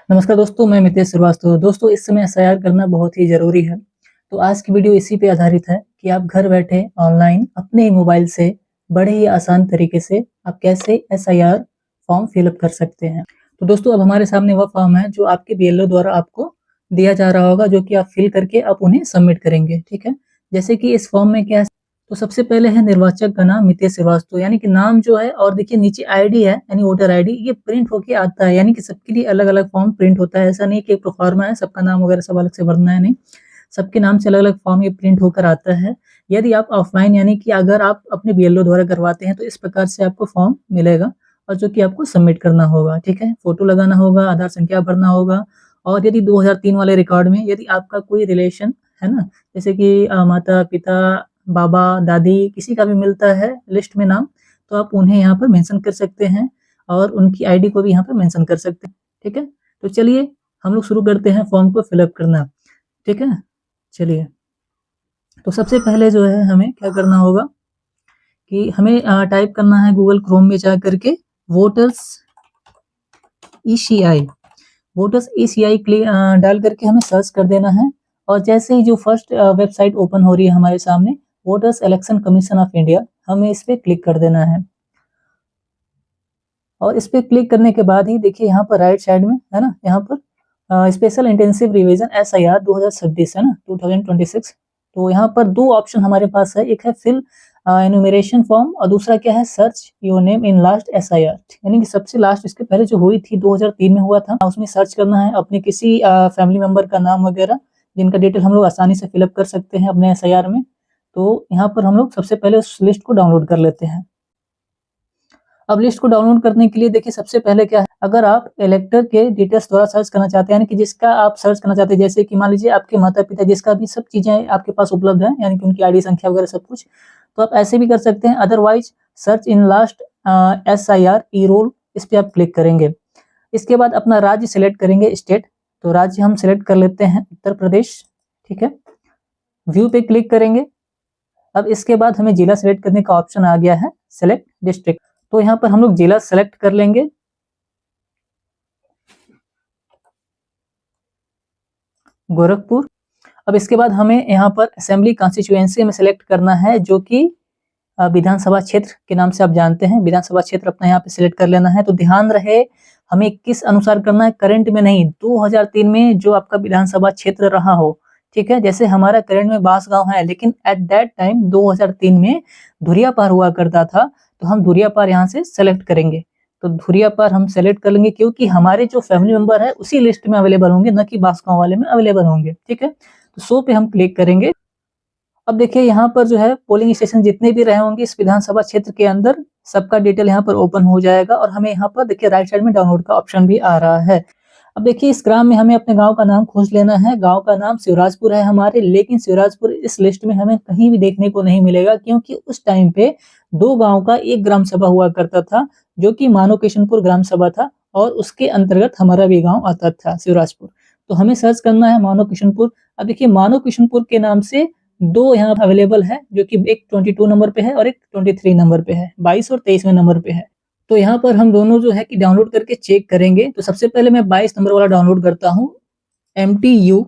नमस्कार दोस्तों, मैं मितेश श्रीवास्तव। दोस्तों, इस समय एसआईआर करना बहुत ही ज़रूरी है। तो आज की वीडियो इसी पे आधारित है कि आप घर बैठे ऑनलाइन अपने मोबाइल से बड़े ही आसान तरीके से आप कैसे एसआईआर फॉर्म फिल अप कर सकते हैं। तो दोस्तों, अब हमारे सामने वह फॉर्म है जो आपके बीएलओ द्वारा आपको दिया जा रहा होगा, जो कि आप फिल करके आप उन्हें सबमिट करेंगे, ठीक है? जैसे कि इस फॉर्म में क्या है, तो सबसे पहले है निर्वाचक का नाम मितेश श्रीवास्तव, यानी कि नाम जो है, और देखिए नीचे आईडी है यानी वोटर आईडी, ये प्रिंट होके आता है, यानी कि सबके लिए अलग-अलग फॉर्म प्रिंट होता है। ऐसा नहीं कि प्रोफार्मा है, सबका नाम वगैरह सब अलग से भरना है, नहीं। सबके नाम से अलग-अलग फॉर्म ये प्रिंट होकर आता है। यदि आप ऑफलाइन यानी कि अगर आप अपने बीएलओ द्वारा करवाते हैं तो इस प्रकार से आपको फॉर्म मिलेगा और जो कि आपको सबमिट करना होगा, ठीक है? फोटो लगाना होगा, आधार संख्या भरना होगा और यदि 2003 वाले रिकॉर्ड में यदि आपका कोई रिलेशन है ना, जैसे कि माता-पिता, बाबा, दादी किसी का भी मिलता है लिस्ट में नाम, तो आप उन्हें यहाँ पर मेंशन कर सकते हैं और उनकी आईडी को भी यहाँ पर मेंशन कर सकते हैं, ठीक है? तो चलिए हम लोग शुरू करते हैं फॉर्म को फिलअप करना, ठीक है? चलिए, तो सबसे पहले जो है हमें क्या करना होगा कि हमें टाइप करना है गूगल क्रोम में जा करके वोटर्स ईसीआई, वोटर्स ईसीआई डाल करके हमें सर्च कर देना है और जैसे ही जो फर्स्ट वेबसाइट ओपन हो रही है हमारे सामने, voters election commission of India, हमें इस पे क्लिक कर देना है। और इस पे क्लिक करने के बाद ही देखिए यहाँ पर राइट साइड में है ना, यहाँ पर स्पेशल इंटेंसिव रिवीजन एसआईआर 2026 है ना, 2026। तो यहाँ पर दो ऑप्शन हमारे पास है, एक है फिल एनुमरेशन फॉर्म और दूसरा क्या है, search your name in last SIR, यानी कि सबसे लास्ट इसके पहले जो हुई थी 2003 में हुआ था, उसमें सर्च करना है अपने किसी फैमिली मेंबर का नाम वगैरह, जिनका डिटेल हम लोग आसानी से फिलअप कर सकते हैं अपने एसआईआर में। तो यहाँ पर हम लोग सबसे पहले उस लिस्ट को डाउनलोड कर लेते हैं। अब लिस्ट को डाउनलोड करने के लिए देखिए सबसे पहले क्या है, अगर आप इलेक्टर के डिटेल्स द्वारा सर्च करना चाहते हैं, यानी कि जिसका आप सर्च करना चाहते हैं, जैसे कि मान लीजिए आपके माता-पिता जिसका भी सब चीज़ें आपके पास उपलब्ध है, यानी कि उनकी आईडी संख्या वगैरह सब कुछ, तो आप ऐसे भी कर सकते हैं। Otherwise search in last SIR e roll, इस पे आप क्लिक करेंगे। इसके बाद अपना राज्य सेलेक्ट करेंगे, स्टेट, तो राज्य हम सेलेक्ट कर लेते हैं उत्तर प्रदेश, ठीक है? व्यू पे क्लिक करेंगे। अब इसके बाद हमें जिला सेलेक्ट करने का ऑप्शन आ गया है, सेलेक्ट डिस्ट्रिक्ट, तो यहाँ पर हम लोग जिला सेलेक्ट कर लेंगे। गोरखपुर। अब इसके बाद हमें यहाँ पर असेंबली कॉन्स्टिट्यूएंसी में सेलेक्ट करना है, जो कि विधानसभा क्षेत्र के नाम से आप जानते हैं, विधानसभा क्षेत्र अपना यहाँ पे सिलेक्ट कर लेना है। तो ध्यान रहे हमें किस अनुसार करना है, करंट में नहीं, 2003 में जो आपका विधानसभा क्षेत्र रहा हो, ठीक है? जैसे हमारा करंट में बांसगांव है, लेकिन एट दैट टाइम 2003 में धुरियापार हुआ करता था, तो हम धुरियापार यहाँ से सेलेक्ट करेंगे। तो धुरियापार हम सेलेक्ट कर लेंगे क्योंकि हमारे जो फैमिली मेंबर है उसी लिस्ट में अवेलेबल होंगे, न कि बांसगांव वाले में अवेलेबल होंगे, ठीक है? तो शो पे हम क्लिक करेंगे। अब देखिए यहाँ पर जो है पोलिंग स्टेशन जितने भी रहे होंगे इस विधानसभा क्षेत्र के अंदर, सबका डिटेल यहाँ पर ओपन हो जाएगा और हमें यहाँ पर देखिए राइट साइड में डाउनलोड का ऑप्शन भी आ रहा है। अब देखिए इस ग्राम में हमें अपने गांव का नाम खोज लेना है। गांव का नाम शिवराजपुर है हमारे, लेकिन शिवराजपुर इस लिस्ट में हमें कहीं भी देखने को नहीं मिलेगा, क्योंकि उस टाइम पे दो गांव का एक ग्राम सभा हुआ करता था, जो कि मानो किशनपुर ग्राम सभा था और उसके अंतर्गत हमारा भी गाँव आता था शिवराजपुर। तो हमें सर्च करना है मानो किशनपुर। अब देखिए मानो किशनपुर के नाम से दो यहाँ अवेलेबल है, जो कि एक 22 नंबर पे है और एक 23 नंबर पे है, 22 और 23वें नंबर पे है। तो यहाँ पर हम दोनों जो है कि डाउनलोड करके चेक करेंगे। तो सबसे पहले मैं 22 नंबर वाला डाउनलोड करता हूँ, MTU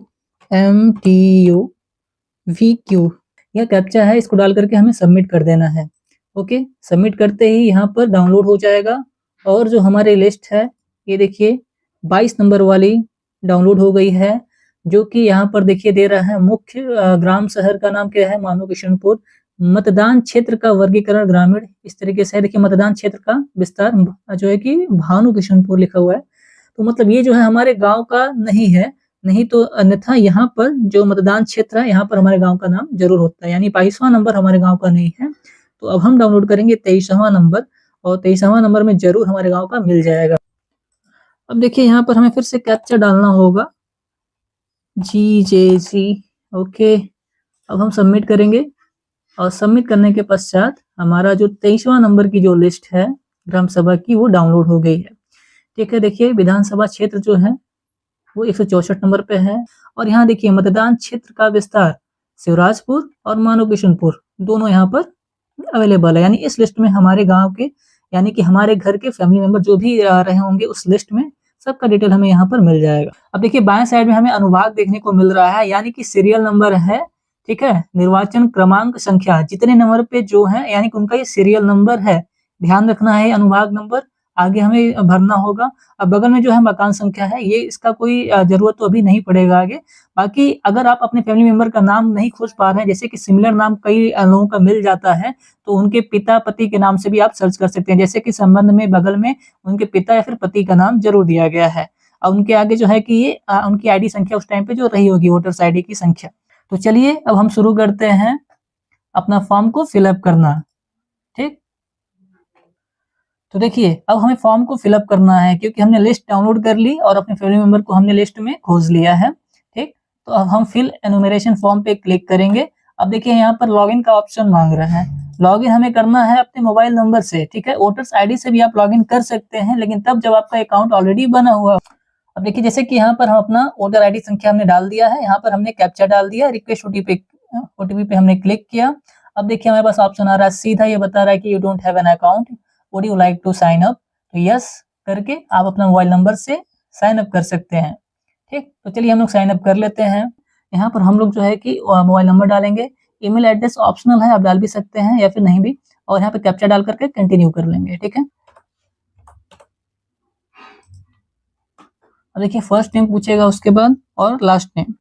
VQ, यह कैप्चा है, इसको डाल करके हमें सबमिट कर देना है। ओके, सबमिट करते ही यहाँ पर डाउनलोड हो जाएगा और जो हमारी लिस्ट है ये देखिए 22 नंबर वाली डाउनलोड हो गई है, जो कि यहाँ पर देखिए दे रहा है मुख्य ग्राम शहर का नाम क्या है, मानो किशनपुर। मतदान क्षेत्र का वर्गीकरण ग्रामीण, इस तरीके से है। देखिए मतदान क्षेत्र का विस्तार जो है कि भानु किशनपुर लिखा हुआ है, तो मतलब ये जो है हमारे गांव का नहीं है, नहीं तो अन्यथा यहाँ पर जो मतदान क्षेत्र है यहाँ पर हमारे गांव का नाम जरूर होता है, यानी 22वां नंबर हमारे गांव का नहीं है। तो अब हम डाउनलोड करेंगे 23वां नंबर और 23वां नंबर में जरूर हमारे गाँव का मिल जाएगा। अब देखिए यहाँ पर हमें फिर से कैप्चा डालना होगा, GJG। ओके, अब हम सबमिट करेंगे और सबमिट करने के पश्चात हमारा जो 23वां नंबर की जो लिस्ट है ग्राम सभा की, वो डाउनलोड हो गई है, ठीक है? देखिए विधानसभा क्षेत्र जो है वो 164 नंबर पे है और यहाँ देखिए मतदान क्षेत्र का विस्तार शिवराजपुर और मानो किशनपुर दोनों यहाँ पर अवेलेबल है, यानी इस लिस्ट में हमारे गाँव के, यानी कि हमारे घर के फैमिली मेंबर जो भी रहे होंगे उस लिस्ट में सबका डिटेल हमें यहाँ पर मिल जाएगा। अब देखिए बाएं साइड में हमें अनुभाग देखने को मिल रहा है, यानी कि सीरियल नंबर है, ठीक है, निर्वाचन क्रमांक संख्या, जितने नंबर पे जो है यानी कि उनका ये सीरियल नंबर है, ध्यान रखना है अनुभाग नंबर आगे हमें भरना होगा। अब बगल में जो है मकान संख्या है, ये इसका कोई जरूरत तो अभी नहीं पड़ेगा आगे। बाकी अगर आप अपने फैमिली मेंबर का नाम नहीं खोज पा रहे हैं, जैसे कि सिमिलर नाम कई लोगों का मिल जाता है, तो उनके पिता पति के नाम से भी आप सर्च कर सकते हैं। जैसे कि संबंध में बगल में उनके पिता या फिर पति का नाम जरूर दिया गया है, और उनके आगे जो है कि ये उनकी आईडी संख्या उस टाइम पे जो रही होगी, वोटर्स आईडी की संख्या। तो चलिए अब हम शुरू करते हैं अपना फॉर्म को फिलअप करना, ठीक। तो देखिए अब हमें फॉर्म को फिलअप करना है, क्योंकि हमने लिस्ट डाउनलोड कर ली और अपने फैमिली मेंबर को हमने लिस्ट में खोज लिया है, ठीक। तो अब हम फिल एनुमरेशन फॉर्म पे क्लिक करेंगे। अब देखिए यहाँ पर लॉगिन का ऑप्शन मांग रहा है। लॉगिन हमें करना है अपने मोबाइल नंबर से, ठीक है। वोटर्स आईडी से भी आप लॉगिन कर सकते हैं, लेकिन तब जब आपका अकाउंट ऑलरेडी बना हुआ। अब देखिए जैसे कि यहाँ पर हम अपना वोटर आईडी संख्या हमने डाल दिया है, यहाँ पर हमने कैप्चा डाल दिया, रिक्वेस्ट ओटीपी पे हमने क्लिक किया। अब देखिए हमारे पास ऑप्शन आ रहा है, सीधा ये बता रहा है कि you don't have an account, would you like to sign up. तो यस करके आप अपना मोबाइल नंबर से साइन अप कर सकते हैं, ठीक। तो चलिए हम लोग साइन अप कर लेते हैं। यहाँ पर हम लोग जो है कि मोबाइल नंबर डालेंगे, ईमेल एड्रेस ऑप्शनल है, आप डाल भी सकते हैं या फिर नहीं भी, और यहाँ पे कैप्चा डाल करके कंटिन्यू कर लेंगे, ठीक है। अब देखिए फर्स्ट नेम पूछेगा, उसके बाद और लास्ट नेम,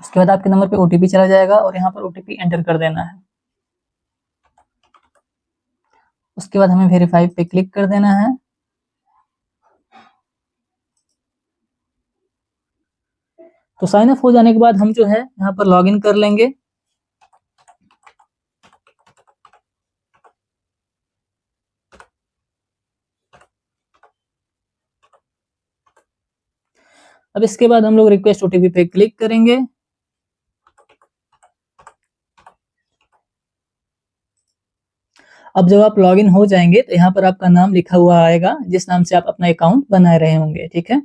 उसके बाद आपके नंबर पे ओटीपी चला जाएगा और यहाँ पर ओटीपी एंटर कर देना है। उसके बाद हमें वेरीफाई पे क्लिक कर देना है। तो साइन अप हो जाने के बाद हम जो है यहाँ पर लॉगिन कर लेंगे। अब इसके बाद हम लोग रिक्वेस्ट ओटीपी पे क्लिक करेंगे। अब जब आप लॉगिन हो जाएंगे तो यहाँ पर आपका नाम लिखा हुआ आएगा, जिस नाम से आप अपना अकाउंट बनाए रहे होंगे, ठीक है।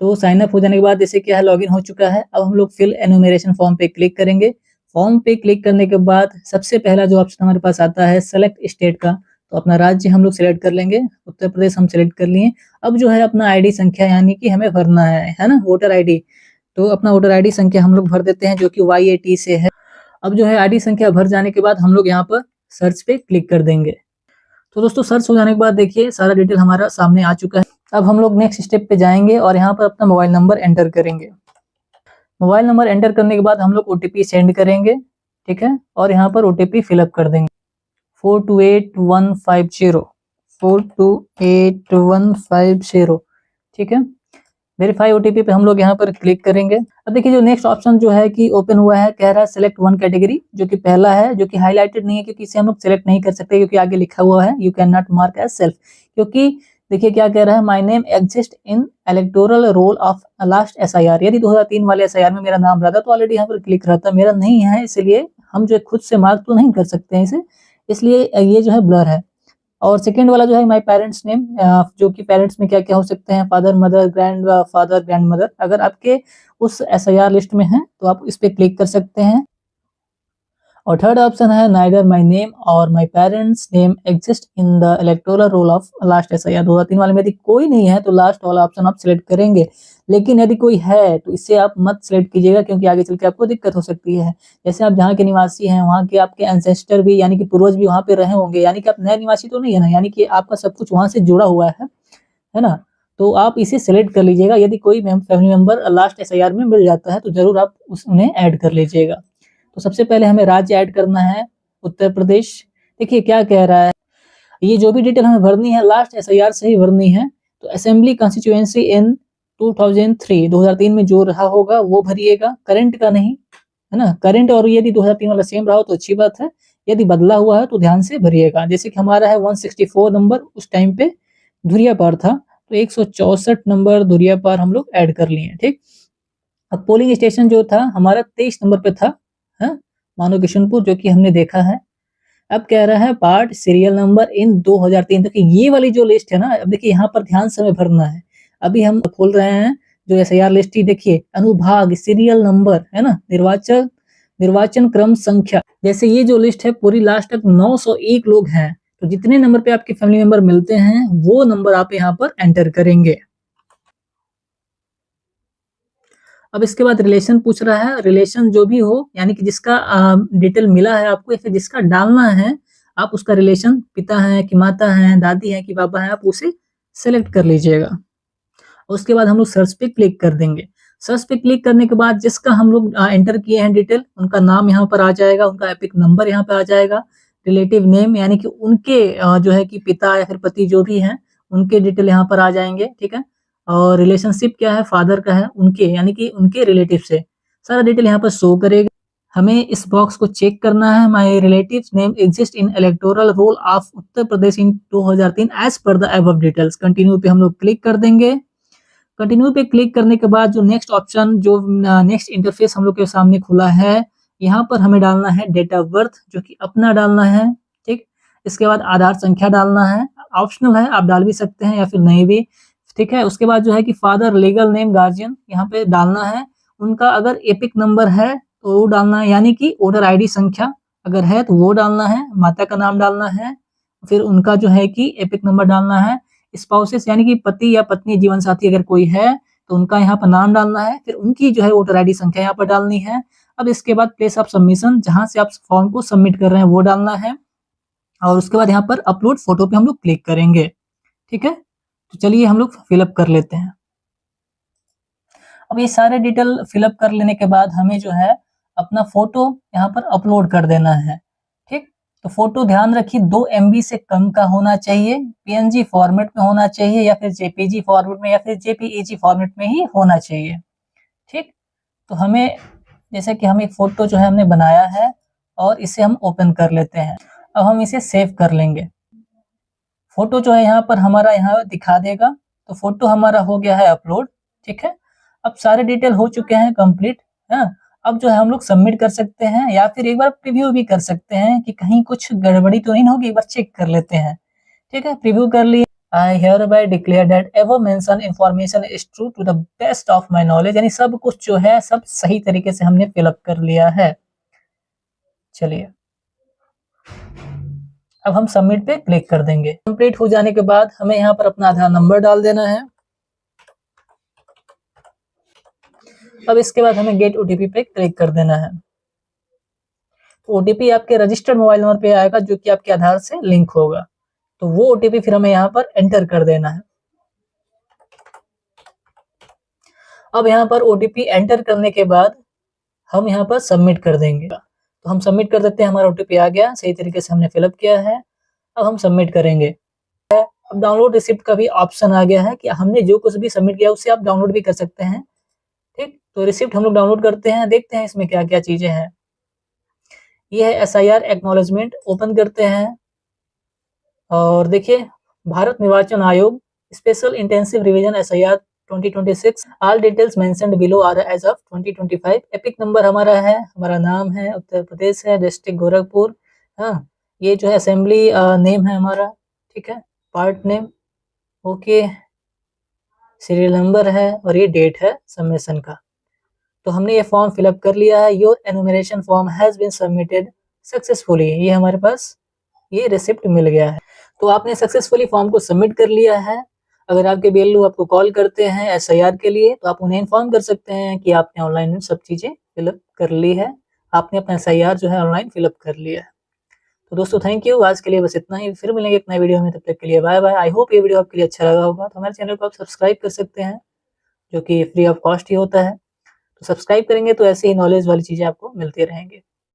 तो साइन अप हो जाने के बाद जैसे क्या है, लॉगिन हो चुका है। अब हम लोग फिल एनुमरेशन फॉर्म पे क्लिक करेंगे। फॉर्म पे क्लिक करने के बाद सबसे पहला जो ऑप्शन हमारे पास आता है सेलेक्ट स्टेट का, तो अपना राज्य हम लोग सिलेक्ट कर लेंगे। उत्तर प्रदेश हम सिलेक्ट कर लिए। अब जो है अपना आईडी संख्या यानी कि हमें भरना है ना, वोटर आईडी। तो अपना वोटर आईडी संख्या हम लोग भर देते हैं, जो कि YAT से है। अब जो है आईडी संख्या भर जाने के बाद हम लोग यहाँ पर सर्च पे क्लिक कर देंगे। तो दोस्तों सर्च हो जाने के बाद देखिए सारा डिटेल हमारा सामने आ चुका है। अब हम लोग नेक्स्ट स्टेप पे जाएंगे और यहाँ पर अपना मोबाइल नंबर एंटर करेंगे। मोबाइल नंबर एंटर करने के बाद हम लोग ओटीपी सेंड करेंगे, ठीक है, और यहाँ पर ओटीपी फिलअप कर देंगे 428150, 428150, ठीक है। वेरीफाई ओटीपी पे हम लोग यहाँ पर क्लिक करेंगे। अब देखिए जो नेक्स्ट ऑप्शन जो है कि ओपन हुआ है, कह रहा है सिलेक्ट वन कैटेगरी, जो कि पहला है, जो कि हाईलाइटेड नहीं है क्योंकि इसे हम लोग सिलेक्ट नहीं कर सकते, क्योंकि आगे लिखा हुआ है you can not mark as self. क्योंकि देखिए क्या कह रहा है, my name exist in electoral roll of last SIR। यदि 2003 वाले SIR में मेरा नाम रहता तो ऑलरेडी यहाँ पर क्लिक रहता, मेरा नहीं है, इसलिए हम जो खुद से मार्क तो नहीं कर सकते हैं इसे, इसलिए ये जो है ब्लर है। और सेकंड वाला जो है माय पेरेंट्स नेम, जो कि पेरेंट्स में क्या क्या हो सकते हैं, father mother grand father grand mother, अगर आपके उस SIR लिस्ट में है तो आप इस पे क्लिक कर सकते हैं। और थर्ड ऑप्शन है नाइदर माय नेम और my parents name exist in the electoral roll of last SIR। 2003 वाले में यदि कोई नहीं है तो लास्ट वाला ऑप्शन आप सिलेक्ट करेंगे, लेकिन यदि कोई है तो इसे आप मत सिलेक्ट कीजिएगा, क्योंकि आगे चल के आपको दिक्कत हो सकती है। जैसे आप जहाँ के निवासी हैं वहाँ के आपके एंसेस्टर भी यानी कि पूर्वज भी वहाँ पे रहे होंगे, यानी कि आप नए निवासी तो नहीं है ना, यानी कि आपका सब कुछ वहाँ से जुड़ा हुआ है ना। तो आप इसे सिलेक्ट कर लीजिएगा। यदि कोई फैमिली मेंबर लास्ट SIR में मिल जाता है तो जरूर आप उन्हें ऐड कर लीजिएगा। तो सबसे पहले हमें राज्य ऐड करना है, उत्तर प्रदेश। देखिए क्या कह रहा है, ये जो भी डिटेल हमें भरनी है लास्ट SIR से ही भरनी है। तो असेंबली कॉन्स्टिट्यूएंसी इन 2003 में जो रहा होगा वो भरिएगा, करंट का नहीं, है ना। करंट और यदि 2003 वाला सेम रहा हो तो अच्छी बात है, यदि बदला हुआ है तो ध्यान से भरिएगा। जैसे कि हमारा है 164 नंबर उस टाइम पे धुरियापार था, तो 164 नंबर धुरियापार हम लोग ऐड कर लिए, ठीक। अब पोलिंग स्टेशन जो था हमारा 23 नंबर पे था, मानो किशनपुर, जो कि हमने देखा है। अब कह रहा है पार्ट सीरियल नंबर इन 2003। देखिए ये वाली जो लिस्ट है ना, अब देखिए यहाँ पर ध्यान से हमें भरना है। अभी हम खोल रहे हैं जो SIR लिस्ट ही, देखिए अनुभाग सीरियल नंबर, है ना, निर्वाचन क्रम संख्या। जैसे ये जो लिस्ट है पूरी लास्ट तक 901 लोग हैं, तो जितने नंबर पे आपके फैमिली मेंबर मिलते हैं वो नंबर आप यहाँ पर एंटर करेंगे। अब इसके बाद रिलेशन पूछ रहा है, रिलेशन जो भी हो यानी कि जिसका डिटेल मिला है आपको या फिर जिसका डालना है, आप उसका रिलेशन पिता है कि माता है, दादी है कि पापा है, आप उसे सेलेक्ट कर लीजिएगा। उसके बाद हम लोग सर्च पे क्लिक कर देंगे। सर्च पे क्लिक करने के बाद जिसका हम लोग एंटर किए हैं डिटेल, उनका नाम यहाँ पर आ जाएगा, उनका एपिक नंबर यहाँ पे आ जाएगा, रिलेटिव नेम यानी कि उनके जो है कि पिता या फिर पति जो भी हैं, उनके डिटेल यहाँ पर आ जाएंगे, ठीक है। और रिलेशनशिप क्या है, फादर का है, उनके यानी कि उनके रिलेटिव से सारा डिटेल यहाँ पर शो करेगा। हमें इस बॉक्स को चेक करना है, my relatives name exist in electoral roll of Uttar Pradesh in 2003 as per the above details. Continue पे हम लोग क्लिक कर देंगे। कंटिन्यू पे क्लिक करने के बाद जो नेक्स्ट ऑप्शन, जो नेक्स्ट इंटरफेस हम लोग के सामने खुला है, यहाँ पर हमें डालना है डेट ऑफ बर्थ, जो कि अपना डालना है, ठीक। इसके बाद आधार संख्या डालना है, ऑप्शनल है, आप डाल भी सकते हैं या फिर नहीं भी, ठीक है। उसके बाद जो है कि फादर लीगल नेम गार्जियन यहाँ पे डालना है, उनका अगर एपिक नंबर है तो वो डालना है, यानी कि वोटर आईडी संख्या अगर है तो वो डालना है, माता का नाम डालना है, फिर उनका जो है कि एपिक नंबर डालना है, स्पाउसेस यानी कि पति या पत्नी जीवन साथी अगर कोई है तो उनका यहाँ पर नाम डालना है, फिर उनकी जो है वोटर आईडी संख्या यहाँ पर डालनी है। अब इसके बाद प्लेस ऑफ सबमिशन, जहां से आप फॉर्म को सबमिट कर रहे हैं वो डालना है, और उसके बाद यहाँ पर अपलोड फोटो पे हम लोग क्लिक करेंगे, ठीक है। तो चलिए हम लोग फिलअप कर लेते हैं। अब ये सारे डिटेल फिलअप कर लेने के बाद हमें जो है अपना फोटो यहाँ पर अपलोड कर देना है, ठीक। तो फोटो ध्यान रखिए 2 MB से कम का होना चाहिए, PNG फॉर्मेट में होना चाहिए या फिर JPG फॉर्मेट में या फिर JPEG फॉर्मेट में ही होना चाहिए, ठीक। तो हमें जैसे कि हम एक फोटो जो है हमने बनाया है और इसे हम ओपन कर लेते हैं। अब हम इसे सेव कर लेंगे। फोटो जो है यहाँ पर हमारा यहाँ दिखा देगा। तो फोटो हमारा हो गया है अपलोड, ठीक है। अब सारे डिटेल हो चुके हैं कंप्लीट, है। अब जो है हम लोग सबमिट कर सकते हैं या फिर एक बार प्रीव्यू भी कर सकते हैं कि कहीं कुछ गड़बड़ी तो नहीं होगी, एक बार चेक कर लेते हैं, ठीक है। प्रीव्यू कर लिए। आई hereby declare that ever mentioned information is true to the best of my knowledge, यानी सब कुछ जो है सब सही तरीके से हमने फिलअप कर लिया है। चलिए अब हम सबमिट पे क्लिक कर देंगे। कंप्लीट हो जाने के बाद हमें यहाँ पर अपना आधार नंबर डाल देना है। अब इसके बाद हमें गेट OTP पे क्लिक कर देना है। तो OTP आपके रजिस्टर्ड मोबाइल नंबर पे आएगा जो कि आपके आधार से लिंक होगा, तो वो OTP फिर हमें यहाँ पर एंटर कर देना है। अब यहाँ पर OTP एंटर करने के बाद हम यहाँ पर सबमिट कर देंगे। तो हम सबमिट कर देते हैं, हमारा OTP आ गया, सही तरीके से हमने फिलअप किया है। अब हम सबमिट करेंगे। अब डाउनलोड रिसिप्ट का भी ऑप्शन आ गया है कि हमने जो कुछ भी सबमिट किया उससे आप डाउनलोड भी कर सकते हैं, ठीक। तो रिसिप्ट हम लोग डाउनलोड करते हैं, देखते हैं इसमें क्या क्या चीजें हैं। ये है SIR एक्नॉलेजमेंट, ओपन करते हैं और देखिए Bharat Nirvachan Aayog special intensive revision SIR 2026, all details mentioned below are as of 2025। EPIC number हमारा है, हमारा नाम है, उत्तर प्रदेश है, डिस्ट्रिक्ट गोरखपुर, हाँ। ये जो है असेंबली नेम है हमारा, ठीक है, part name, okay, serial number है और ये डेट है सबमिशन का। तो हमने ये फॉर्म फिलअप कर लिया है। Your enumeration form has been submitted successfully, ये हमारे पास ये रिसिप्ट मिल गया है। तो आपने सक्सेसफुली फॉर्म को सबमिट कर लिया है। अगर आपके BLO आपको कॉल करते हैं SIR के लिए तो आप उन्हें इन्फॉर्म कर सकते हैं कि आपने ऑनलाइन सब चीज़ें फिलअप कर ली है, आपने अपना SIR जो है ऑनलाइन फिलअप कर लिया है। तो दोस्तों थैंक यू, आज के लिए बस इतना ही, फिर मिलेंगे एक नए वीडियो में, तब तक के लिए बाय बाय। आई होप ये वीडियो आपके लिए अच्छा लगा होगा। तो हमारे चैनल को आप सब्सक्राइब कर सकते हैं, जो कि फ्री ऑफ कॉस्ट ही होता है। तो सब्सक्राइब करेंगे तो ऐसे ही नॉलेज वाली चीज़ें आपको मिलती रहेंगी।